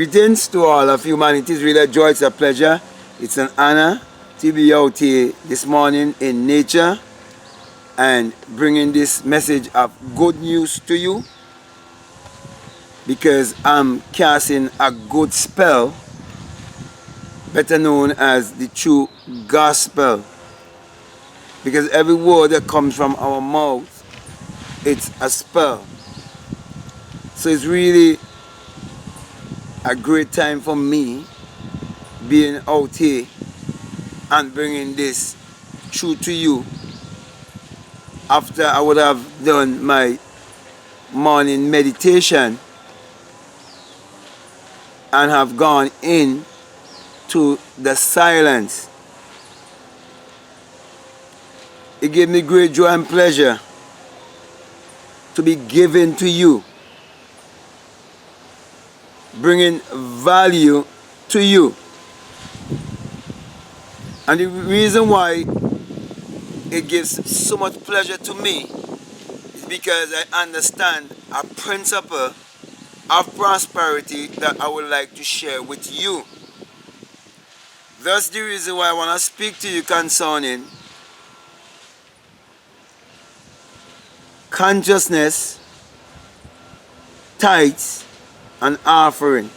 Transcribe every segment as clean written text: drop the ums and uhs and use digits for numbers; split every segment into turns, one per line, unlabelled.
Greetings to all of humanity. It's really a joy, it's a pleasure, it's an honor to be out here this morning in nature and bringing this message of good news to you, because I'm casting a good spell, better known as the true gospel, because every word that comes from our mouth, it's a spell. So it's really a great time for me being out here and bringing this truth to you after I would have done my morning meditation and have gone in to the silence. It gave me great joy and pleasure to be given to you, bringing value to you. And the reason why it gives so much pleasure to me is because I understand a principle of prosperity that I would like to share with you. That's the reason why I want to speak to you concerning consciousness, tithes, and offering.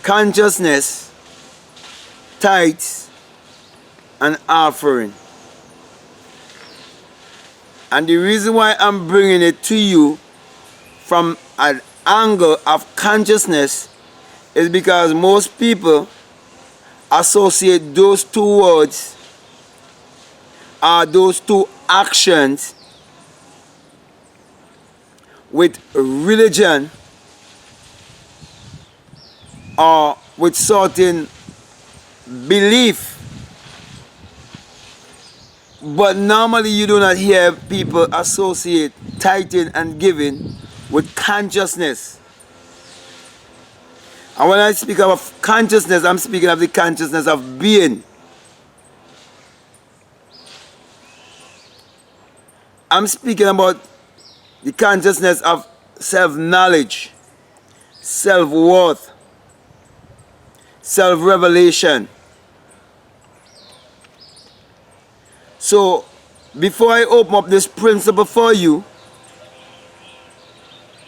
Consciousness, tithes, and offering. And the reason why I'm bringing it to you from an angle of consciousness is because most people associate those two words or those two actions with religion or with certain belief. But normally you do not hear people associate tithing and giving with consciousness. And when I speak of consciousness, I'm speaking of the consciousness of being. I'm speaking about the consciousness of self-knowledge, self-worth, self-revelation. So, before I open up this principle for you,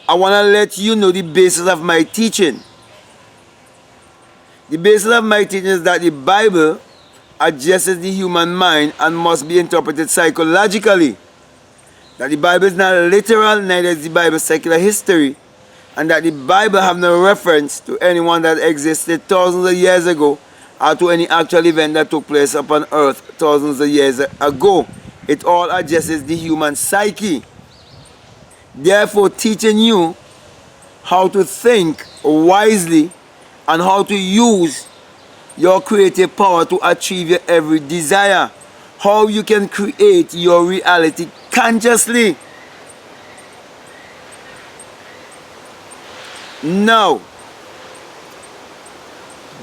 I want to let you know the basis of my teaching. The basis of my teaching is that the Bible addresses the human mind and must be interpreted psychologically. That the Bible is not literal, neither is the Bible secular history, and that the Bible have no reference to anyone that existed thousands of years ago or to any actual event that took place upon earth thousands of years ago. It all addresses the human psyche. Therefore, teaching you how to think wisely and how to use your creative power to achieve your every desire. How you can create your reality consciously. Now,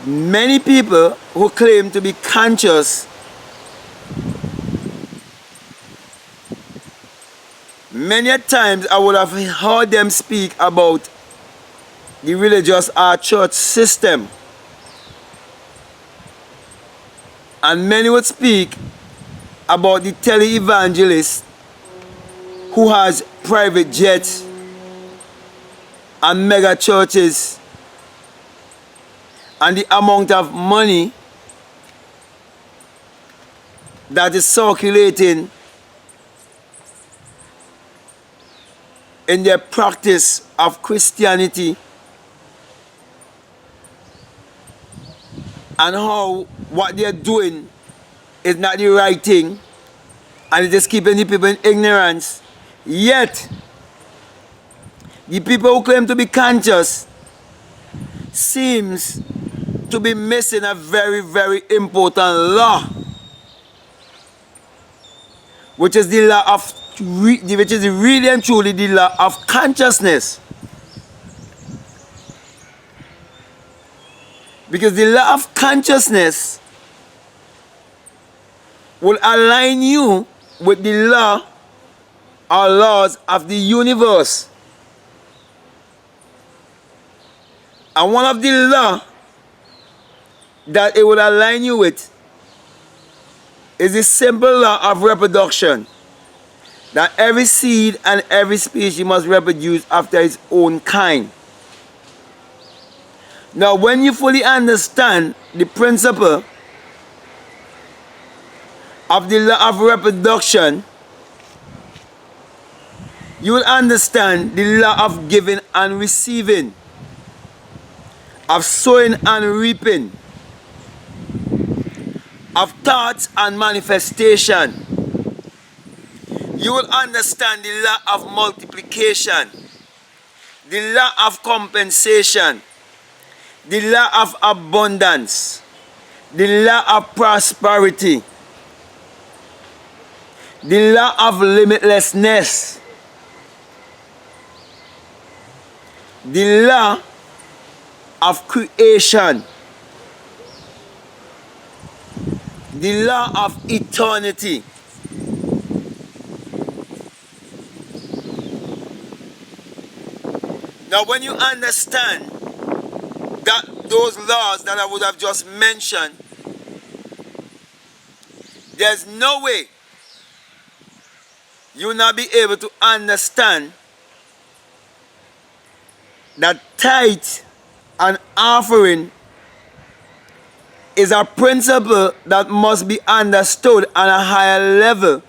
many people who claim to be conscious many a times I would have heard them speak about the religious or church system. And many would speak about the tele-evangelist who has private jets and mega churches and the amount of money that is circulating in their practice of Christianity, and how what they're doing is not the right thing and it is keeping the people in ignorance. Yet, the people who claim to be conscious seems to be missing a very, very important law, which is the law of which is really and truly the law of consciousness. Because the law of consciousness will align you with the law or laws of the universe. And one of the law that it will align you with is the simple law of reproduction. That every seed and every species must reproduce after its own kind. Now, when you fully understand the principle of the law of reproduction, you will understand the law of giving and receiving, of sowing and reaping, of thoughts and manifestation. You will understand the law of multiplication, the law of compensation, the law of abundance, the law of prosperity, the law of limitlessness, the law of creation, the law of eternity. Now, when you understand that those laws that I would have just mentioned, there's no way you will not be able to understand that tithe and offering is a principle that must be understood on a higher level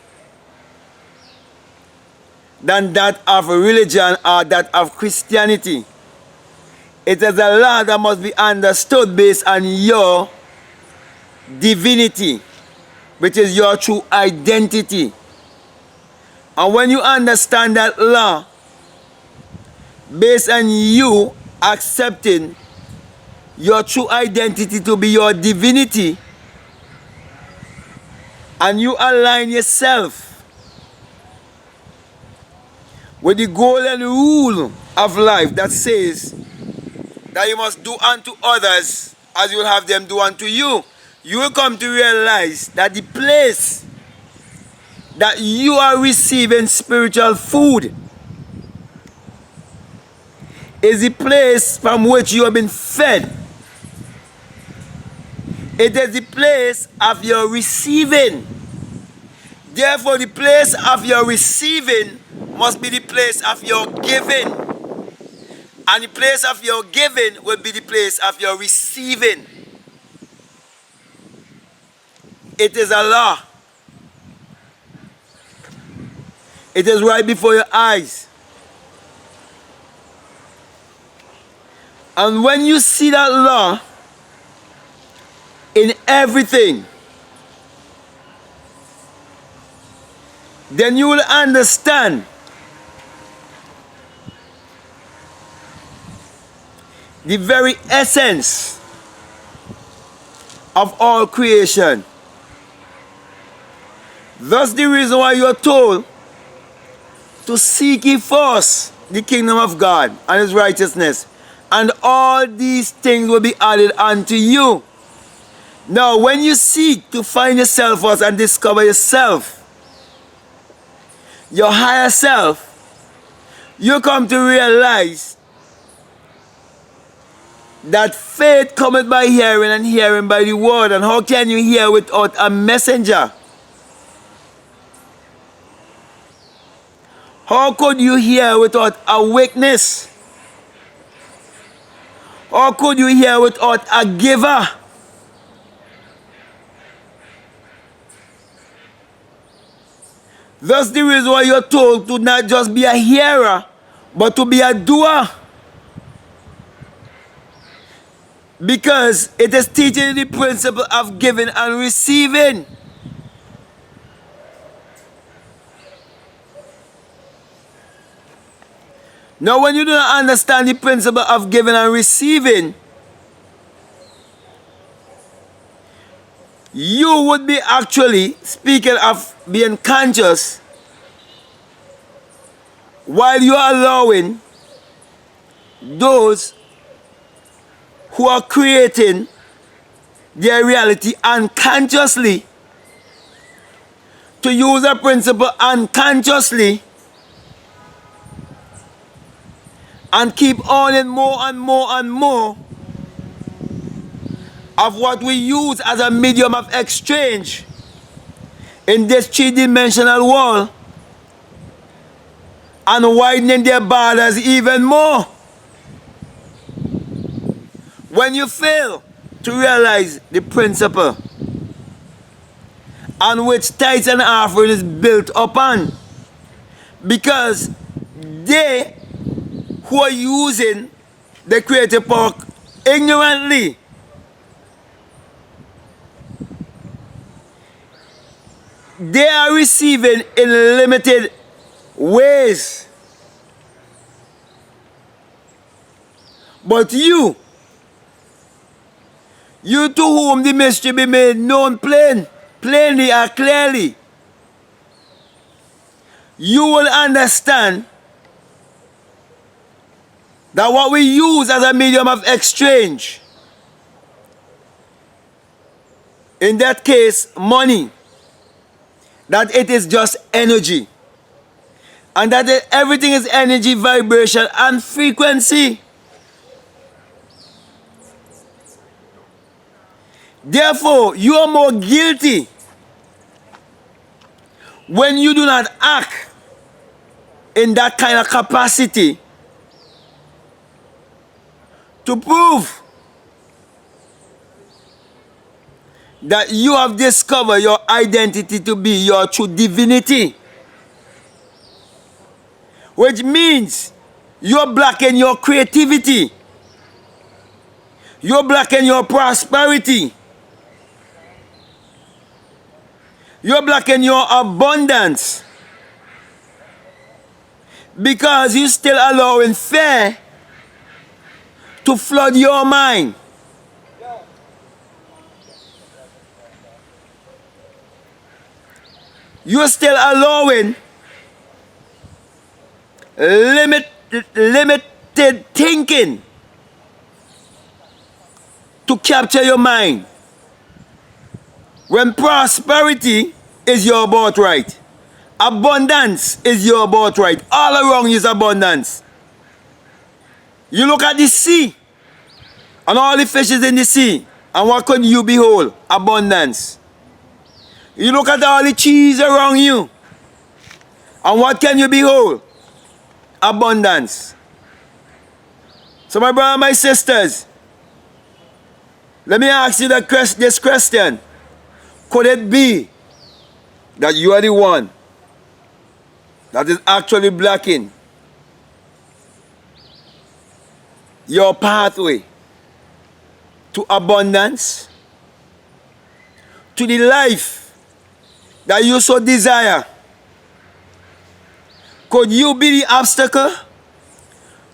than that of religion or that of Christianity. It is a law that must be understood based on your divinity, which is your true identity. And when you understand that law, based on you accepting your true identity to be your divinity, and you align yourself with the golden rule of life that says that you must do unto others as you will have them do unto you, you will come to realize that the place that you are receiving spiritual food is the place from which you have been fed. It is the place of your receiving. Therefore, the place of your receiving must be the place of your giving. And the place of your giving will be the place of your receiving. It is a law. It is right before your eyes. And when you see that law in everything, then you will understand the very essence of all creation. That's the reason why you are told to seek ye first the kingdom of God and his righteousness, and all these things will be added unto you. Now, when you seek to find yourself first and discover yourself, your higher self, you come to realize that faith cometh by hearing, and hearing by the word. And how can you hear without a messenger? How could you hear without a witness? How could you hear without a giver? That's the reason why you're told to not just be a hearer, but to be a doer. Because it is teaching the principle of giving and receiving. Now, when you do not understand the principle of giving and receiving, you would be actually, speaking of being conscious, while you are allowing those who are creating their reality unconsciously to use a principle unconsciously and keep on and more and more and more of what we use as a medium of exchange in this three-dimensional world and widening their borders even more. When you fail to realize the principle on which tithes and offering is built upon, because they who are using the creative power ignorantly, they are receiving in limited ways. But you to whom the mystery be made known plainly and clearly, you will understand that what we use as a medium of exchange, in that case money, that it is just energy, and that everything is energy, vibration and frequency. Therefore, you are more guilty when you do not act in that kind of capacity to prove that you have discovered your identity to be your true divinity. Which means you're blocking your creativity. You're blocking your prosperity. You're blocking your abundance. Because you're still allowing fear to flood your mind. You're still allowing limited thinking to capture your mind, when prosperity is your birthright, abundance is your birthright. All around you is abundance. You look at the sea and all the fishes in the sea, and what can you behold? Abundance. You look at all the trees around you, and what can you behold? Abundance. So my brothers and my sisters, let me ask you this question. Could it be that you are the one that is actually blocking your pathway to abundance, to the life that you so desire? Could you be the obstacle?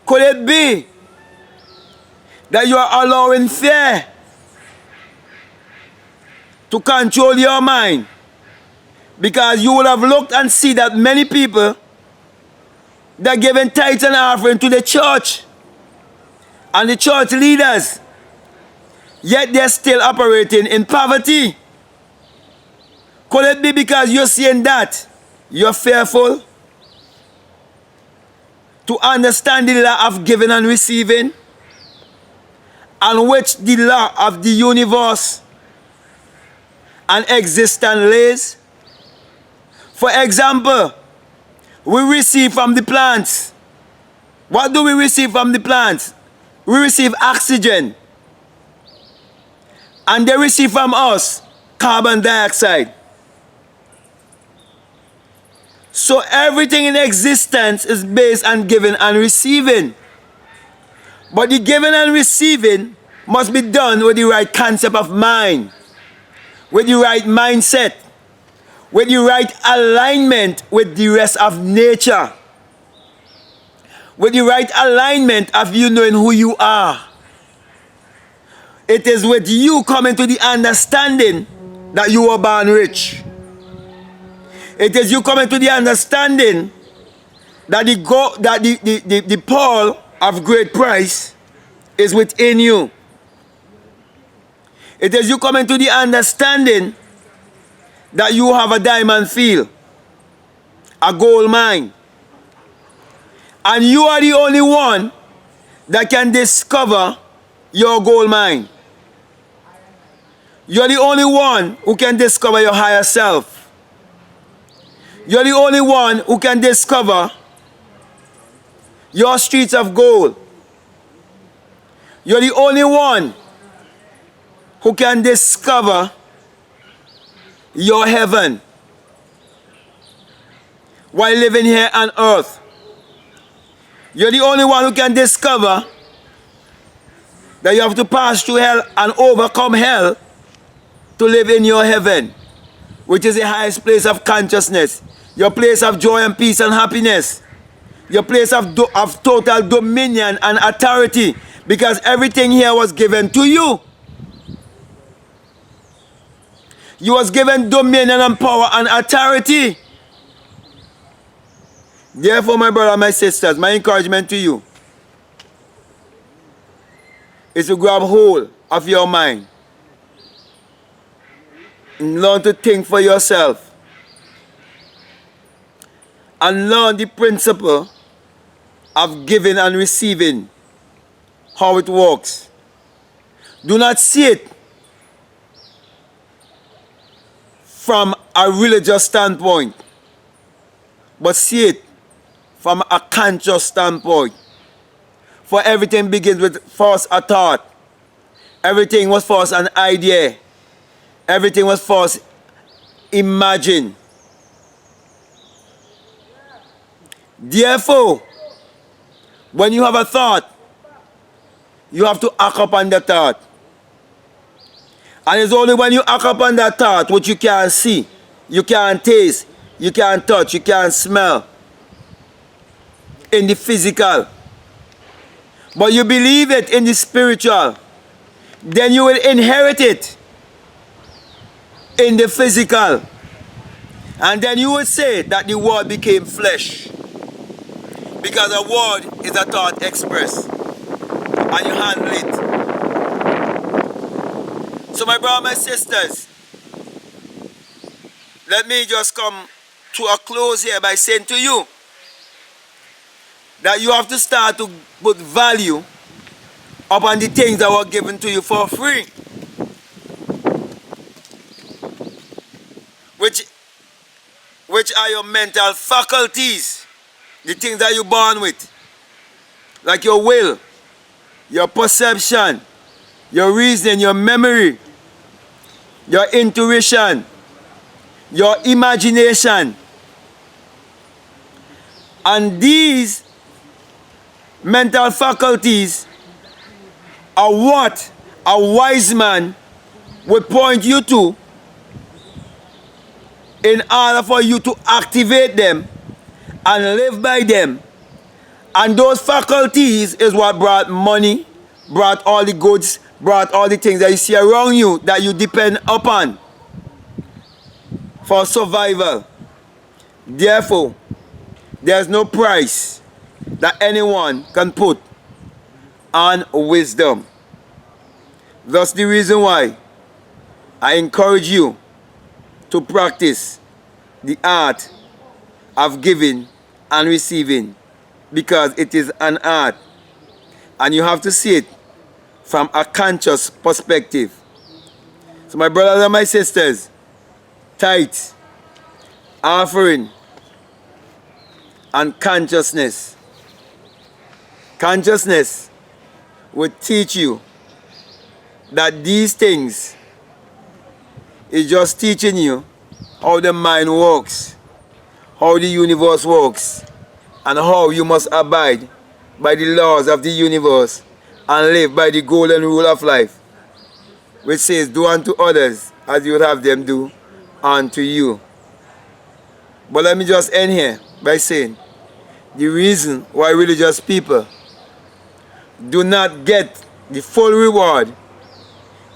Could it be that you are allowing fear to control your mind? Because you will have looked and see that many people that are giving tithes and offering to the church and the church leaders, yet they're still operating in poverty. Could it be because you're seeing that you're fearful to understand the law of giving and receiving, on which the law of the universe and existence lays? For example, we receive from the plants. What do we receive from the plants? We receive oxygen. And they receive from us carbon dioxide. So everything in existence is based on giving and receiving. But the giving and receiving must be done with the right concept of mind, with the right mindset, with the right alignment with the rest of nature, with the right alignment of you knowing who you are. It is with you coming to the understanding that you were born rich. It is you coming to the understanding that the pearl of great price is within you. It is you coming to the understanding that you have a diamond field, a gold mine, and you are the only one that can discover your gold mine. You're the only one who can discover your higher self. You're the only one who can discover your streets of gold. You're the only one who can discover your heaven while living here on earth. You're the only one who can discover that you have to pass through hell and overcome hell to live in your heaven, which is the highest place of consciousness, your place of joy and peace and happiness, your place of total dominion and authority, because everything here was given to you. You was given dominion and power and authority. Therefore, my brother and my sisters, my encouragement to you is to grab hold of your mind and learn to think for yourself and learn the principle of giving and receiving, how it works. Do not see it from a religious standpoint, but see it from a conscious standpoint. For everything begins with first a thought. Everything was first an idea. Everything was first imagined. Therefore, when you have a thought, you have to act upon the thought. And it's only when you act upon that thought, which you can't see, you can't taste, you can't touch, you can't smell, in the physical, but you believe it in the spiritual, then you will inherit it in the physical. And then you will say that the word became flesh, because a word is a thought expressed and you handle it. So my brothers, my sisters, let me just come to a close here by saying to you that you have to start to put value upon the things that were given to you for free, which are your mental faculties, the things that you're born with, like your will, your perception, your reasoning, your memory, your intuition, your imagination. And these mental faculties are what a wise man would point you to in order for you to activate them and live by them. And those faculties is what brought money, brought all the goods, brought all the things that you see around you that you depend upon for survival. Therefore, there's no price that anyone can put on wisdom. That's the reason why I encourage you to practice the art of giving and receiving, because it is an art and you have to see it from a conscious perspective. So my brothers and my sisters, tithes, offering, and consciousness. Consciousness will teach you that these things is just teaching you how the mind works, how the universe works, and how you must abide by the laws of the universe and live by the golden rule of life, which says, do unto others as you would have them do unto you. But let me just end here by saying, the reason why religious people do not get the full reward,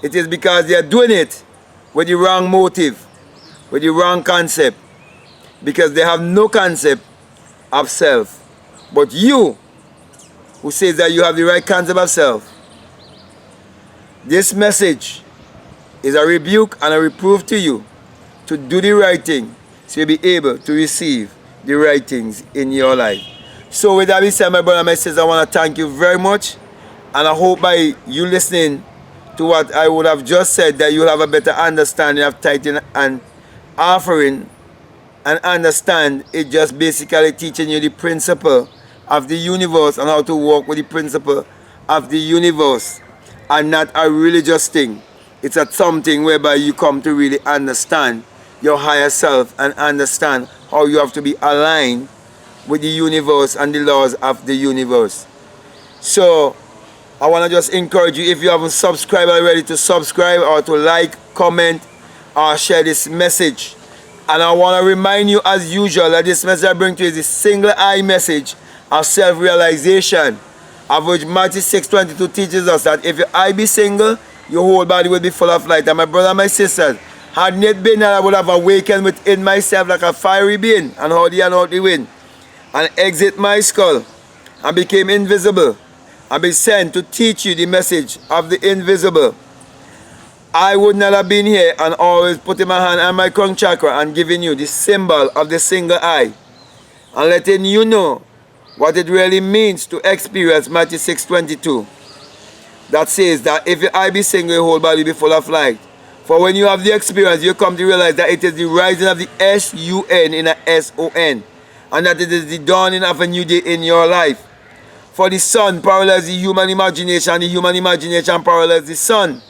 it is because they are doing it with the wrong motive, with the wrong concept, because they have no concept of self. But you, who says that you have the right concept of self, this message is a rebuke and a reproof to you to do the right thing, so you'll be able to receive the right things in your life. So with that being said, my brother and my sisters, I want to thank you very much, and I hope by you listening to to what I would have just said, that you'll have a better understanding of tithing and offering, and understand it just basically teaching you the principle of the universe and how to work with the principle of the universe, and not a religious thing. It's a something whereby you come to really understand your higher self and understand how you have to be aligned with the universe and the laws of the universe. So I want to just encourage you, if you haven't subscribed already, to subscribe or to like, comment, or share this message. And I want to remind you, as usual, that this message I bring to you is the single eye message of self-realization, of which Matthew 6:22 teaches us that if your eye be single, your whole body will be full of light. And my brother and my sisters, hadn't it been that I would have awakened within myself like a fiery being, and out the wind, and exit my skull, and became invisible, and be sent to teach you the message of the invisible, I would not have been here and always putting my hand on my crown chakra and giving you the symbol of the single eye, and letting you know what it really means to experience Matthew 6:22. That says that if your eye be single, your whole body be full of light. For when you have the experience, you come to realize that it is the rising of the S-U-N in a S-O-N, and that it is the dawning of a new day in your life. For the sun parallels the human imagination, and the human imagination parallels the sun.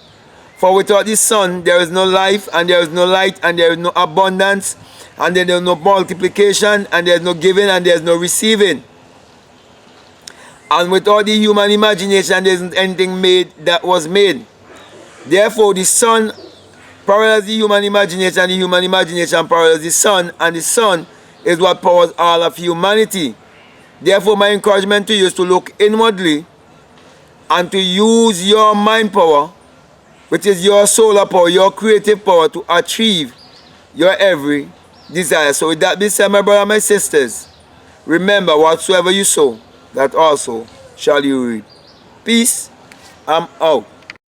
For without the sun, there is no life, and there is no light, and there is no abundance, and there is no multiplication, and there is no giving, and there is no receiving. And without the human imagination, there isn't anything made that was made. Therefore, the sun parallels the human imagination, and the human imagination parallels the sun, and the sun is what powers all of humanity. Therefore, my encouragement to you is to look inwardly and to use your mind power, which is your solar power, your creative power, to achieve your every desire. So with that being said, my brothers and my sisters, remember, whatsoever you sow, that also shall you reap. Peace. I'm out.